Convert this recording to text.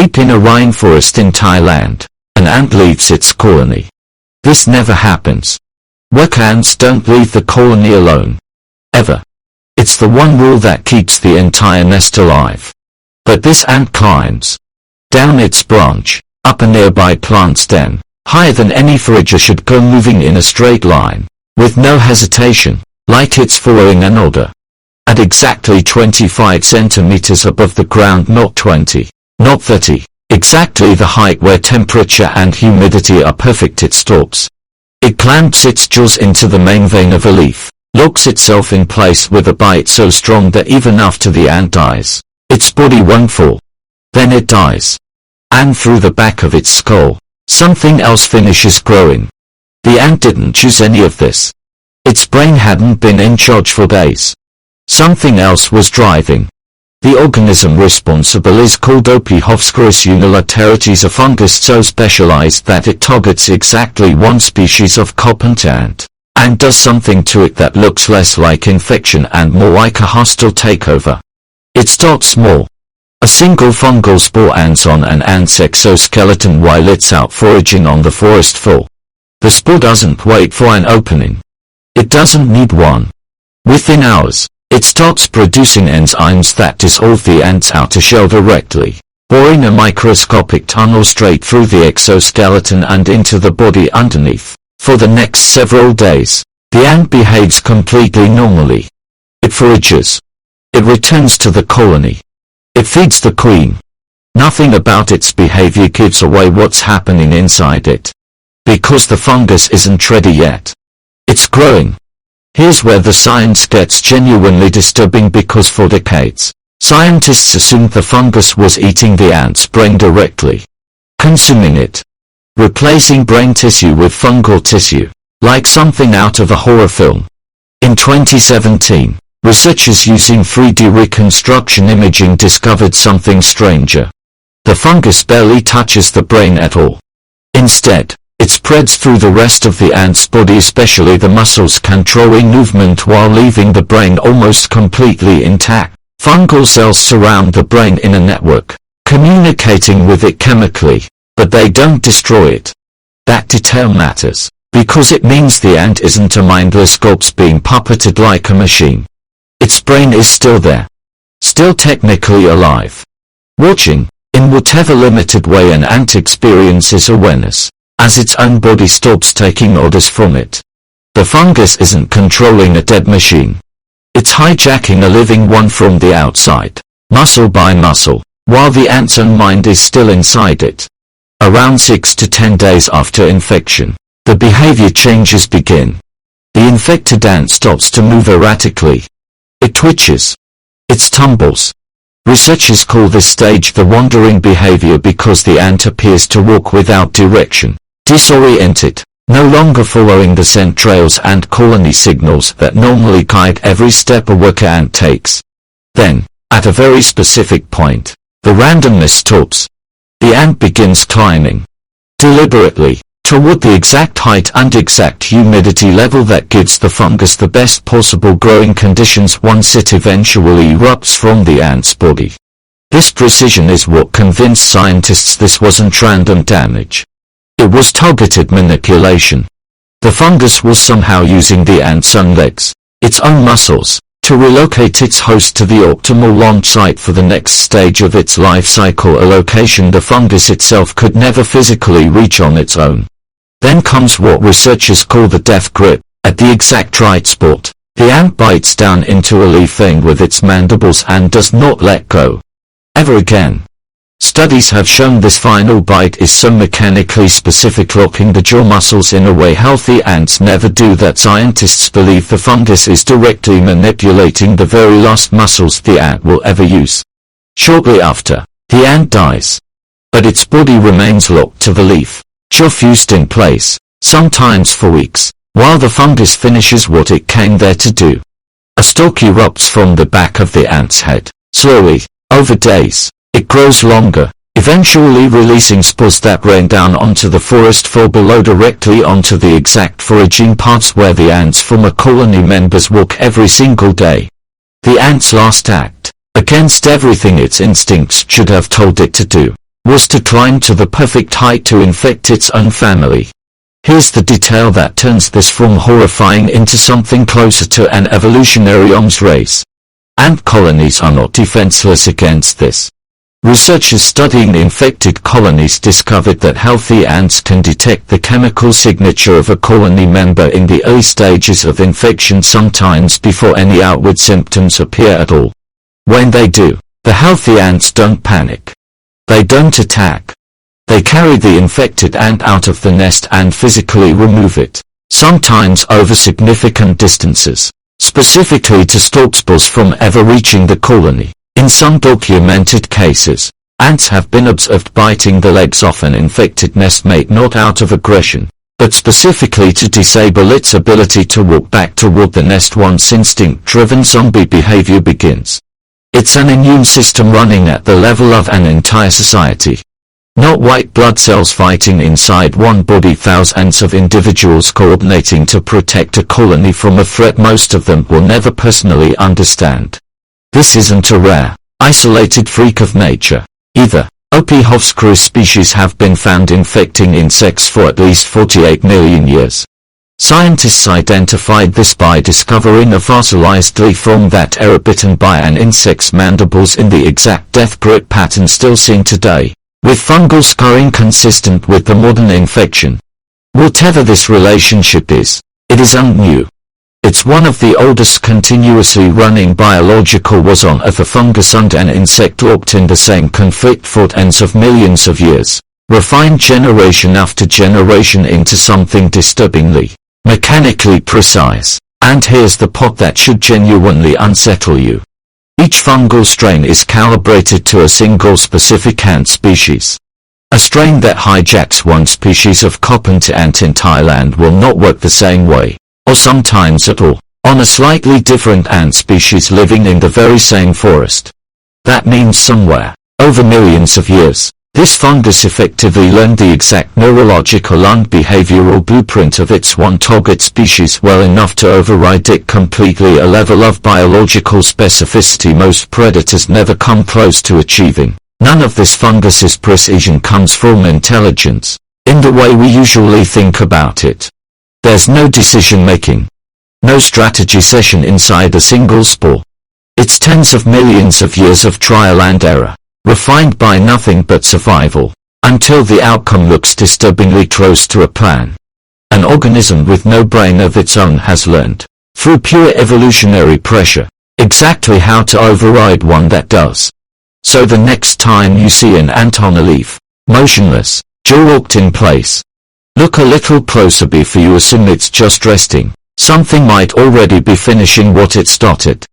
Deep in a rainforest in Thailand, an ant leaves its colony. This never happens. Worker ants don't leave the colony alone. Ever. It's the one rule that keeps the entire nest alive. But this ant climbs down its branch, up a nearby plant stem, higher than any forager should go, moving in a straight line, with no hesitation, like it's following an order. At exactly 25 centimeters above the ground, not 20, not 30, exactly the height where temperature and humidity are perfect, it stops. It clamps its jaws into the main vein of a leaf, locks itself in place with a bite so strong that even after the ant dies, its body won't fall. Then it dies. And through the back of its skull, something else finishes growing. The ant didn't choose any of this. Its brain hadn't been in charge for days. Something else was driving. The organism responsible is called Ophiocordyceps unilaterales, a fungus so specialized that it targets exactly one species of carpenter ant, and does something to it that looks less like infection and more like a hostile takeover. It starts small. A single fungal spore lands on an ant's exoskeleton while it's out foraging on the forest floor. The spore doesn't wait for an opening. It doesn't need one. Within hours, it starts producing enzymes that dissolve the ant's outer shell directly, boring a microscopic tunnel straight through the exoskeleton and into the body underneath. For the next several days, the ant behaves completely normally. It forages. It returns to the colony. It feeds the queen. Nothing about its behavior gives away what's happening inside it. Because the fungus isn't ready yet. It's growing. Here's where the science gets genuinely disturbing, because for decades, scientists assumed the fungus was eating the ant's brain directly. Consuming it. Replacing brain tissue with fungal tissue, like something out of a horror film. In 2017, researchers using 3D reconstruction imaging discovered something stranger. The fungus barely touches the brain at all. Instead, it spreads through the rest of the ant's body, especially the muscles, controlling movement while leaving the brain almost completely intact. Fungal cells surround the brain in a network, communicating with it chemically, but they don't destroy it. That detail matters, because it means the ant isn't a mindless corpse being puppeted like a machine. Its brain is still there. Still technically alive. Watching, in whatever limited way an ant experiences awareness, as its own body stops taking orders from it. The fungus isn't controlling a dead machine. It's hijacking a living one from the outside, muscle by muscle, while the ant's own mind is still inside it. Around 6 to 10 days after infection, the behavior changes begin. The infected ant stops to move erratically. It twitches. It stumbles. Researchers call this stage the wandering behavior because the ant appears to walk without direction, disoriented, no longer following the scent trails and colony signals that normally guide every step a worker ant takes. Then, at a very specific point, the randomness stops. The ant begins climbing. Deliberately, toward the exact height and exact humidity level that gives the fungus the best possible growing conditions once it eventually erupts from the ant's body. This precision is what convinced scientists this wasn't random damage. It was targeted manipulation. The fungus was somehow using the ant's own legs, its own muscles, to relocate its host to the optimal launch site for the next stage of its life cycle, a location the fungus itself could never physically reach on its own. Then comes what researchers call the death grip. At the exact right spot, the ant bites down into a leaf vein with its mandibles and does not let go. Ever again. Studies have shown this final bite is so mechanically specific, locking the jaw muscles in a way healthy ants never do, that scientists believe the fungus is directly manipulating the very last muscles the ant will ever use. Shortly after, the ant dies. But its body remains locked to the leaf, jaw fused in place, sometimes for weeks, while the fungus finishes what it came there to do. A stalk erupts from the back of the ant's head. Slowly, over days, it grows longer, eventually releasing spores that rain down onto the forest floor below, directly onto the exact foraging parts where the ants' former colony members walk every single day. The ant's last act, against everything its instincts should have told it to do, was to climb to the perfect height to infect its own family. Here's the detail that turns this from horrifying into something closer to an evolutionary arms race. Ant colonies are not defenseless against this. Researchers studying infected colonies discovered that healthy ants can detect the chemical signature of a colony member in the early stages of infection, sometimes before any outward symptoms appear at all. When they do, the healthy ants don't panic. They don't attack. They carry the infected ant out of the nest and physically remove it, sometimes over significant distances, specifically to stop spores from ever reaching the colony. In some documented cases, ants have been observed biting the legs off an infected nestmate not out of aggression, but specifically to disable its ability to walk back toward the nest once instinct-driven zombie behavior begins. It's an immune system running at the level of an entire society. Not white blood cells fighting inside one body, thousands of individuals coordinating to protect a colony from a threat most of them will never personally understand. This isn't a rare, isolated freak of nature, either. Ophiocordyceps species have been found infecting insects for at least 48 million years. Scientists identified this by discovering a fossilized leaf from that era bitten by an insect's mandibles in the exact death grip pattern still seen today, with fungal scarring consistent with the modern infection. Whatever this relationship is, it isn't new. It's one of the oldest continuously running biological wars on Earth. A fungus and an insect locked in the same conflict for tens of millions of years, refined generation after generation into something disturbingly, mechanically precise. And here's the part that should genuinely unsettle you. Each fungal strain is calibrated to a single specific ant species. A strain that hijacks one species of carpenter ant in Thailand will not work the same way, or sometimes at all, on a slightly different ant species living in the very same forest. That means somewhere, over millions of years, this fungus effectively learned the exact neurological and behavioral blueprint of its one target species well enough to override it completely, a level of biological specificity most predators never come close to achieving. None of this fungus's precision comes from intelligence, in the way we usually think about it. There's no decision-making, no strategy session inside a single spore. It's tens of millions of years of trial and error, refined by nothing but survival, until the outcome looks disturbingly close to a plan. An organism with no brain of its own has learned, through pure evolutionary pressure, exactly how to override one that does. So the next time you see an ant on a leaf, motionless, jaw locked in place, look a little closer before you assume it's just resting. Something might already be finishing what it started.